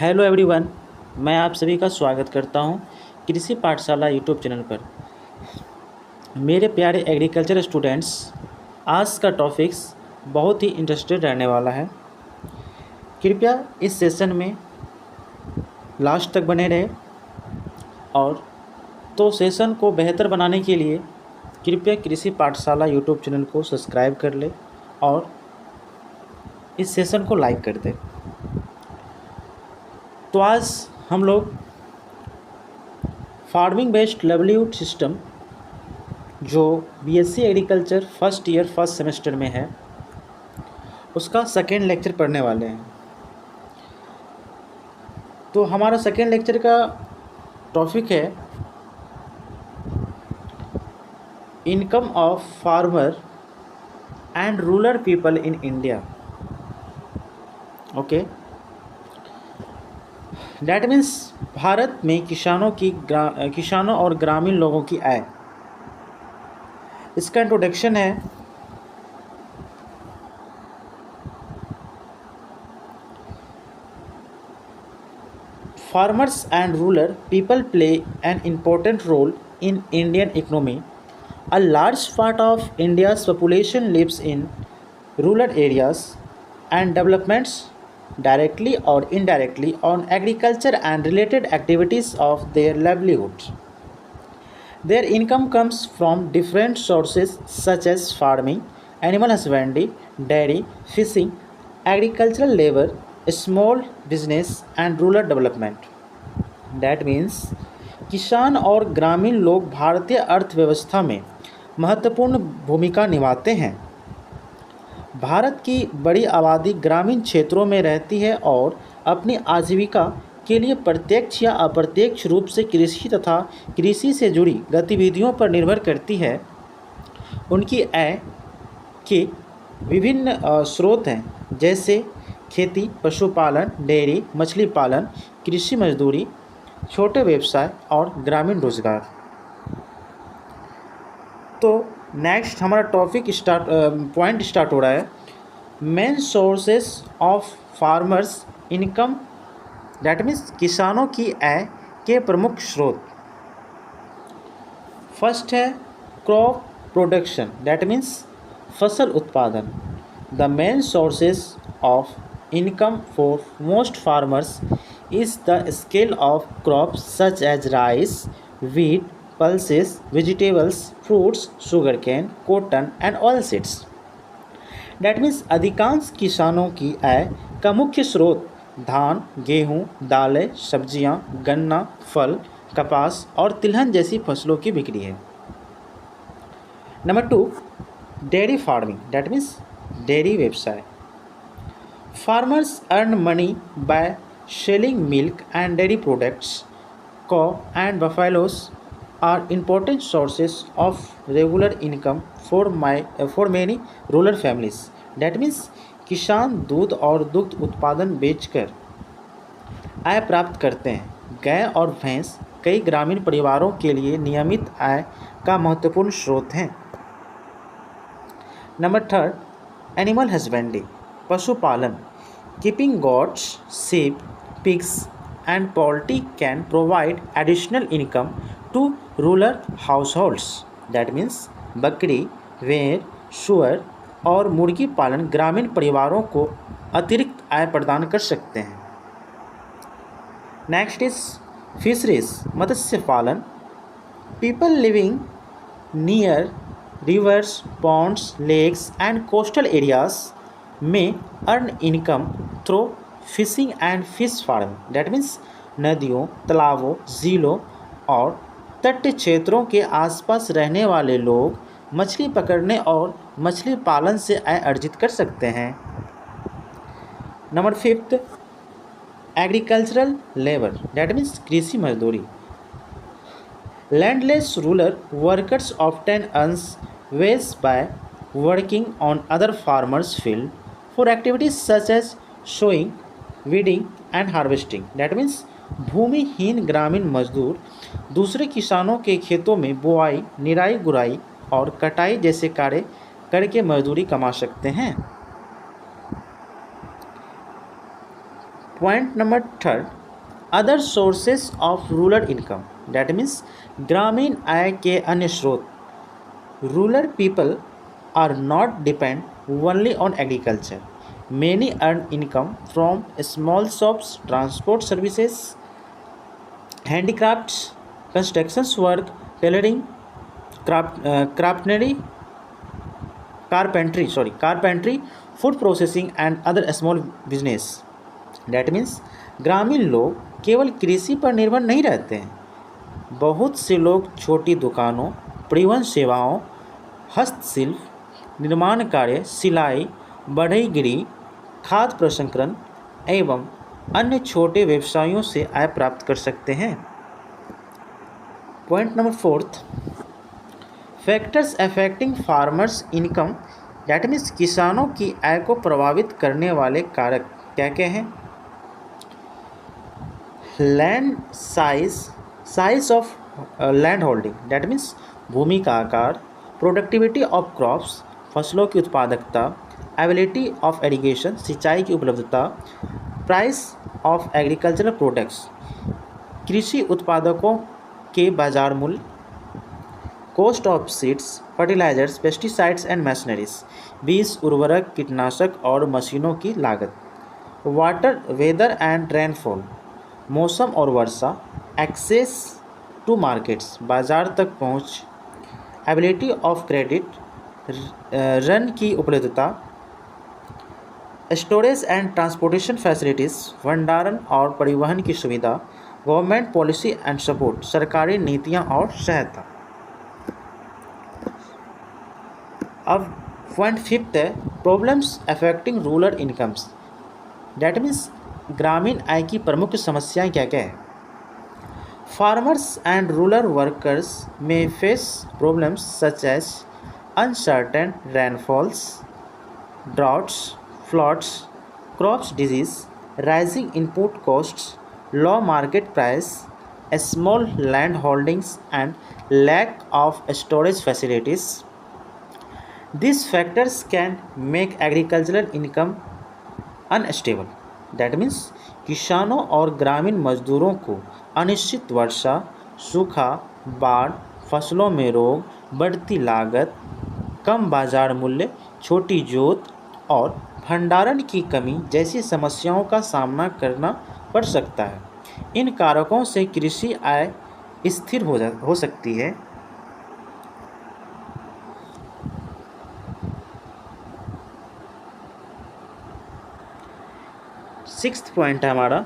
Hello everyone. मैं आप सभी का स्वागत करता हूं कृषि पाठशाला यूट्यूब चैनल पर। मेरे प्यारे एग्रीकल्चर स्टूडेंट्स, आज का टॉपिक्स बहुत ही इंटरेस्टेड रहने वाला है। कृपया इस सेशन में लास्ट तक बने रहे और तो सेशन को बेहतर बनाने के लिए कृपया कृषि पाठशाला यूट्यूब चैनल को सब्सक्राइब कर ले और इस सेशन को लाइक कर दे। तो आज हम लोग फार्मिंग बेस्ड लाइवलीहुड सिस्टम जो BSc agriculture first year first semester में है उसका सेकेंड लेक्चर पढ़ने वाले हैं। तो हमारा सेकेंड लेक्चर का टॉपिक है income of farmer and rural people in India. Okay, that means Bharat में किसानों और ग्रामीण लोगों की आय। इसका इंट्रोडक्शन है farmers and rural people play an important role in Indian economy. A large part of India's population lives in rural areas and developments directly or indirectly on agriculture and related activities of their livelihood. Their income comes from different sources such as farming, animal husbandry, dairy, fishing, agricultural labor, small business and rural development. That means किसान और ग्रामीण लोग भारतीय अर्थव्यवस्था में महत्वपूर्ण भूमिका निभाते हैं। भारत की बड़ी आबादी ग्रामीण क्षेत्रों में रहती है और अपनी आजीविका के लिए प्रत्यक्ष या अप्रत्यक्ष रूप से कृषि तथा कृषि से जुड़ी गतिविधियों पर निर्भर करती है। उनकी आय के विभिन्न स्रोत हैं, जैसे खेती, पशुपालन, डेयरी, मछली पालन, कृषि मजदूरी, छोटे व्यवसाय और ग्रामीण रोजगार। तो नेक्स्ट हमारा टॉपिक पॉइंट स्टार्ट हो रहा है main sources of farmers income. That means किसानों की आय के प्रमुख स्रोत। फर्स्ट है क्रॉप प्रोडक्शन, दैट मीन्स फसल उत्पादन। The main sources of income for most farmers is the scale of crops such as rice, wheat, pulses, vegetables, fruits, sugarcane, cotton and oilseeds. That means अधिकांश किसानों की आय का मुख्य स्रोत धान, गेहूँ, दालें, सब्जियाँ, गन्ना, फल, कपास और तिलहन जैसी फसलों की बिक्री है। Number 2, dairy farming, that means dairy व्यवसाय। Farmers earn money by selling milk and dairy products. Cow and buffaloes are important sources of regular income for many rural families. That means किसान दूध और दुग्ध उत्पादन बेचकर आय प्राप्त करते हैं। गाय और भैंस कई ग्रामीण परिवारों के लिए नियमित आय का महत्वपूर्ण स्रोत हैं। नंबर 3, एनिमल हस्बेंड्री, पशुपालन। Keeping goats, sheep, pigs and poultry can provide additional income to rural households. That means बकरी, भेड़, सूअर और मुर्गी पालन ग्रामीण परिवारों को अतिरिक्त आय प्रदान कर सकते हैं। नेक्स्ट इज फिशरीज, मत्स्य पालन। People living near rivers, ponds, lakes and coastal areas में earn income through fishing and fish farm. That means नदियों, तालाबों, झीलों और तटीय क्षेत्रों के आसपास रहने वाले लोग मछली पकड़ने और मछली पालन से आय अर्जित कर सकते हैं। Number 5, agricultural labour, that means कृषि मजदूरी। Landless rural workers often earns wage by working on other farmers field for activities such as sowing, weeding and harvesting. That means भूमिहीन ग्रामीण मजदूर दूसरे किसानों के खेतों में बुआई, निराई गुड़ाई और कटाई जैसे कार्य करके मजदूरी कमा सकते हैं। Point number third, other sources of rural income. That means ग्रामीण आय के अन्य स्रोत. Rural people are not depend only on agriculture. Many earn income from small shops, transport services, handicrafts, construction work, tailoring, craftsmanship, carpentry, food processing and other small business. That means ग्रामीण लोग केवल कृषि पर निर्भर नहीं रहते हैं. बहुत से लोग छोटी दुकानों, परिवहन सेवाओं, हस्तशिल्प, निर्माण कार्य, सिलाई, बढ़ईगिरी, खाद्य प्रसंस्करण एवं अन्य छोटे व्यवसायों से आय प्राप्त कर सकते हैं. Point number fourth, factors affecting farmers income. That means किसानों की आय को प्रभावित करने वाले कारक क्या क्या हैं. Land size of land holding. That means भूमि का आकार, प्रोडक्टिविटी ऑफ क्रॉप्स, फसलों की उत्पादकता, एबिलिटी ऑफ इरिगेशन, सिंचाई की उपलब्धता, प्राइस ऑफ एग्रीकल्चरल प्रोडक्ट्स, कृषि उत्पादकों के बाजार मूल्य, cost of seeds, fertilizers, pesticides and machineries, बीज, उर्वरक, कीटनाशक और मशीनों की लागत, वाटर, वेदर एंड रेनफॉल, मौसम और वर्षा, एक्सेस टू मार्केट्स, बाजार तक पहुंच, एबिलिटी ऑफ क्रेडिट, ऋण की उपलब्धता, स्टोरेज एंड ट्रांसपोर्टेशन फैसिलिटीज़, भंडारण और परिवहन की सुविधा, गवर्नमेंट पॉलिसी एंड सपोर्ट, सरकारी नीतियां और सहायता. अब पॉइंट फिफ्थ है, problems affecting rural incomes. That means ग्रामीण आय की प्रमुख समस्याएं क्या क्या है. Farmers and rural workers may face problems such as uncertain rainfalls, droughts, floods, crops disease, rising input costs, low market price, small land holdings and lack of storage facilities. These factors can make agricultural income unstable. That means किसानों और ग्रामीण मजदूरों को अनिश्चित वर्षा, सूखा, बाढ़, फसलों में रोग, बढ़ती लागत, कम बाजार मूल्य, छोटी जोत और भंडारण की कमी जैसी समस्याओं का सामना करना पड़ सकता है. इन कारकों से कृषि आय स्थिर हो सकती है. सिक्स्थ पॉइंट है हमारा,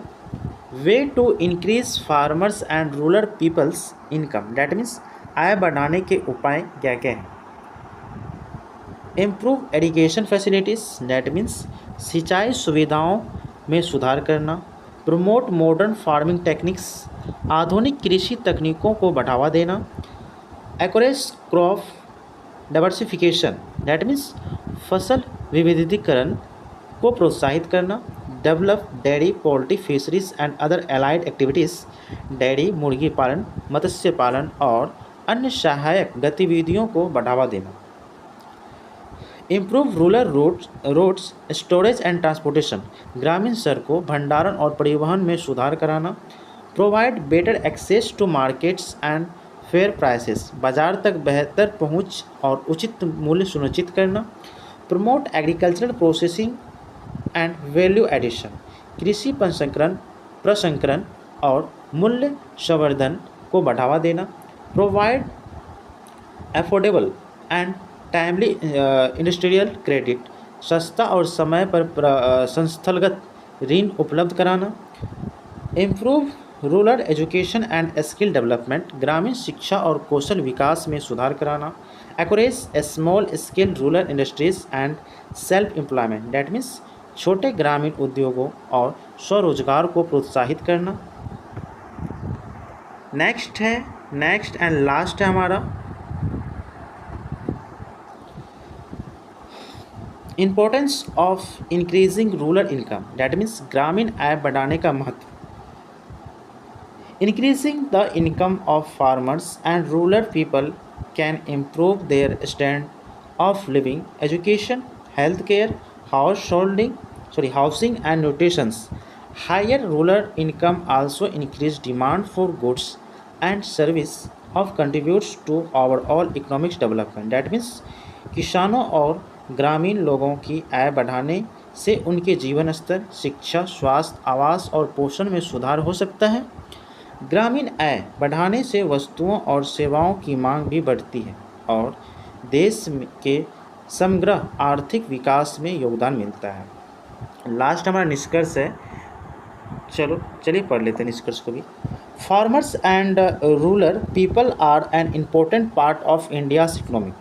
way to increase farmers and rural peoples income. That means आय बढ़ाने के उपाय क्या क्या हैं. Improve education facilities. That means सिंचाई सुविधाओं में सुधार करना. प्रमोट मॉडर्न फार्मिंग टेक्निक्स, आधुनिक कृषि तकनीकों को बढ़ावा देना. Accurate crop diversification. That means फसल विविधीकरण को प्रोत्साहित करना. Develop dairy, poultry, fisheries and other allied activities. Dairy, मुर्गी पालन, मत्स्य पालन और अन्य सहायक गतिविधियों को बढ़ावा देना. Improve rural roads, storage and transportation. ग्रामीण सड़कों, भंडारण और परिवहन में सुधार कराना. Provide better access to markets and fair prices. बाजार तक बेहतर पहुंच और उचित मूल्य सुनिश्चित करना. Promote agricultural processing and value addition. कृषि प्रसंस्करण और मूल्य संवर्धन को बढ़ावा देना. Provide affordable and timely industrial credit. सस्ता और समय पर संस्थागत ऋण उपलब्ध कराना. Improve rural education and skill development. ग्रामीण शिक्षा और कौशल विकास में सुधार कराना. Encourage small scale rural industries and self employment. That means छोटे ग्रामीण उद्योगों और स्वरोजगार को प्रोत्साहित करना. नेक्स्ट एंड लास्ट है हमारा, importance of increasing rural income. That means ग्रामीण आय बढ़ाने का महत्व. Increasing the income of farmers and rural people can improve their standard of living, education, health care, housing and nutritions, Higher rural income also increase demand for goods and service of contributes to overall economic development. That means किसानों और ग्रामीण लोगों की आय बढ़ाने से उनके जीवन स्तर, शिक्षा, स्वास्थ्य, आवास और पोषण में सुधार हो सकता है। ग्रामीण आय बढ़ाने से वस्तुओं और सेवाओं की मांग भी बढ़ती है और देश के समग्र आर्थिक विकास में योगदान मिलता है। लास्ट हमारा निष्कर्ष है, चलिए पढ़ लेते हैं निष्कर्ष को भी। Farmers and rural people are an important part of India's economy.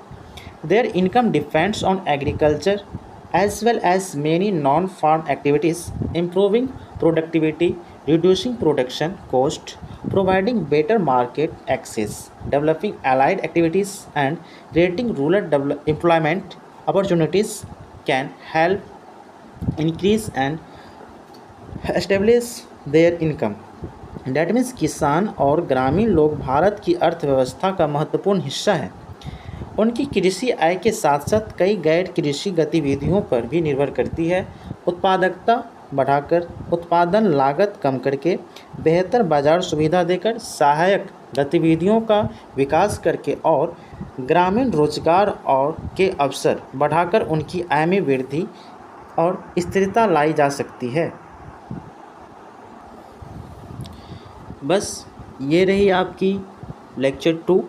Their income depends on agriculture as well as many non-farm activities, improving productivity, reducing production cost, providing better market access, developing allied activities, and creating rural employment opportunities can help increase and establish their income. That means किसान और ग्रामीण लोग भारत की अर्थव्यवस्था का महत्वपूर्ण हिस्सा हैं। उनकी कृषि आय के साथ साथ कई गैर कृषि गतिविधियों पर भी निर्भर करती है। उत्पादकता बढ़ाकर, उत्पादन लागत कम करके, बेहतर बाजार सुविधा देकर, सहायक गतिविधियों का विकास करके और ग्रामीण रोजगार और के अवसर बढ़ाकर उनकी आय में वृद्धि और स्थिरता लाई जा सकती है। बस ये रही आपकी लेक्चर 2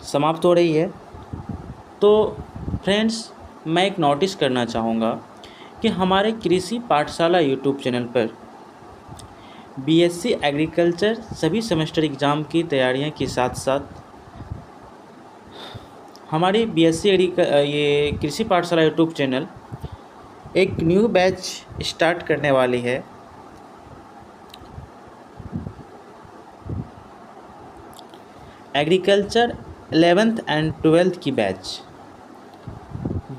समाप्त हो रही है। तो फ्रेंड्स, मैं एक नोटिस करना चाहूँगा कि हमारे कृषि पाठशाला यूट्यूब चैनल पर बीएससी एग्रीकल्चर सभी सेमेस्टर एग्ज़ाम की तैयारियां के साथ साथ हमारी बीएससी ये कृषि पाठशाला यूट्यूब चैनल एक न्यू बैच स्टार्ट करने वाली है। एग्रीकल्चर 11th एंड 12th की बैच।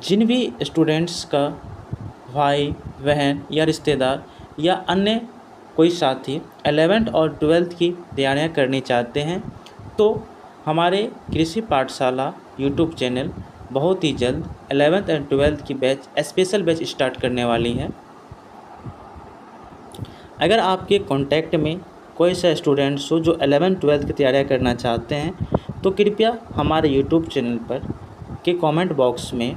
जिन भी स्टूडेंट्स का भाई बहन या रिश्तेदार या अन्य कोई साथी 11th और 12th की तैयारियां करनी चाहते हैं तो हमारे कृषि पाठशाला यूट्यूब चैनल बहुत ही जल्द 11th एंड 12th की बैच स्पेशल बैच स्टार्ट करने वाली है। अगर आपके कॉन्टैक्ट में कोई सा स्टूडेंट्स हो जो 11th-12th की तैयारियां करना चाहते हैं तो कृपया हमारे यूट्यूब चैनल पर के कमेंट बॉक्स में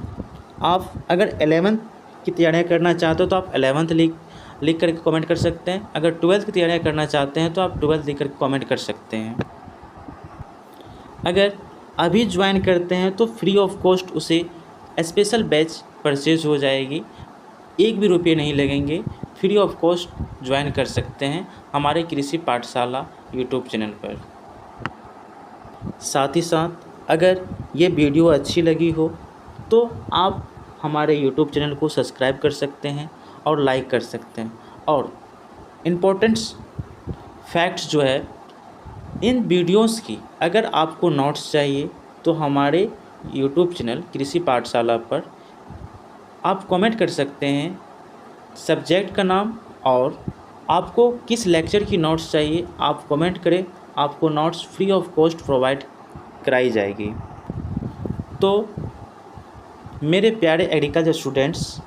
आप अगर 11th की तैयारियां करना चाहते हो तो आप 11th लिख करके कमेंट कर सकते हैं। अगर 12th की तैयारियां करना चाहते हैं तो आप 12th लिख करके कमेंट कर सकते हैं। अगर अभी ज्वाइन करते हैं तो फ्री ऑफ कॉस्ट उसे स्पेशल बैच परचेज हो जाएगी, एक भी रुपये नहीं लगेंगे, फ्री ऑफ कॉस्ट ज्वाइन कर सकते हैं हमारे कृषि पाठशाला यूट्यूब चैनल पर। साथ ही साथ अगर ये वीडियो अच्छी लगी हो तो आप हमारे यूट्यूब चैनल को सब्सक्राइब कर सकते हैं और लाइक कर सकते हैं। और इम्पोर्टेंट्स फैक्ट्स जो है इन वीडियोस की अगर आपको नोट्स चाहिए तो हमारे यूट्यूब चैनल कृषि पाठशाला पर आप कमेंट कर सकते हैं सब्जेक्ट का नाम और आपको किस लेक्चर की नोट्स चाहिए, आप कमेंट करें, आपको notes free of cost provide कराई जाएगी। तो मेरे प्यारे एग्रीकल्चर स्टूडेंट्स,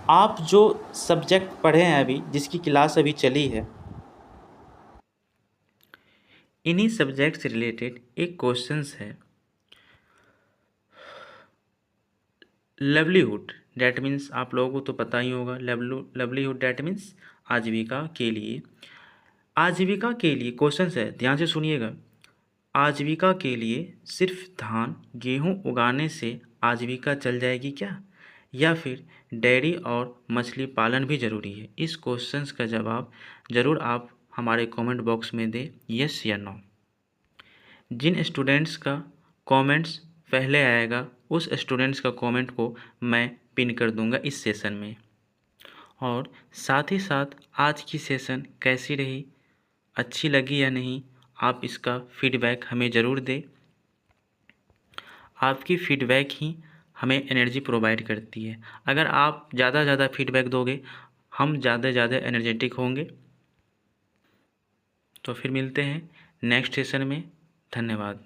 आप जो सब्जेक्ट पढ़े हैं अभी, जिसकी क्लास अभी चली है, इन्हीं सब्जेक्ट से रिलेटेड एक क्वेश्चंस है। लाइवलीहुड डैट मीन्स आप लोगों को तो पता ही होगा, लाइवलीहुड डैट मीन्स आजीविका के लिए। आजीविका के लिए क्वेश्चंस है, ध्यान से सुनिएगा। आजीविका के लिए सिर्फ धान गेहूं उगाने से आजीविका चल जाएगी क्या, या फिर डेयरी और मछली पालन भी ज़रूरी है? इस क्वेश्चंस का जवाब ज़रूर आप हमारे कमेंट बॉक्स में दें, यस या नो। जिन स्टूडेंट्स का कमेंट्स पहले आएगा उस स्टूडेंट्स का कमेंट को मैं पिन कर दूंगा इस सेशन में। और साथ ही साथ आज की सेशन कैसी रही, अच्छी लगी या नहीं, आप इसका फीडबैक हमें ज़रूर दें। आपकी फीडबैक ही हमें एनर्जी प्रोवाइड करती है। अगर आप ज़्यादा फीडबैक दोगे हम ज़्यादा एनर्जेटिक होंगे। तो फिर मिलते हैं नेक्स्ट सेशन में। धन्यवाद।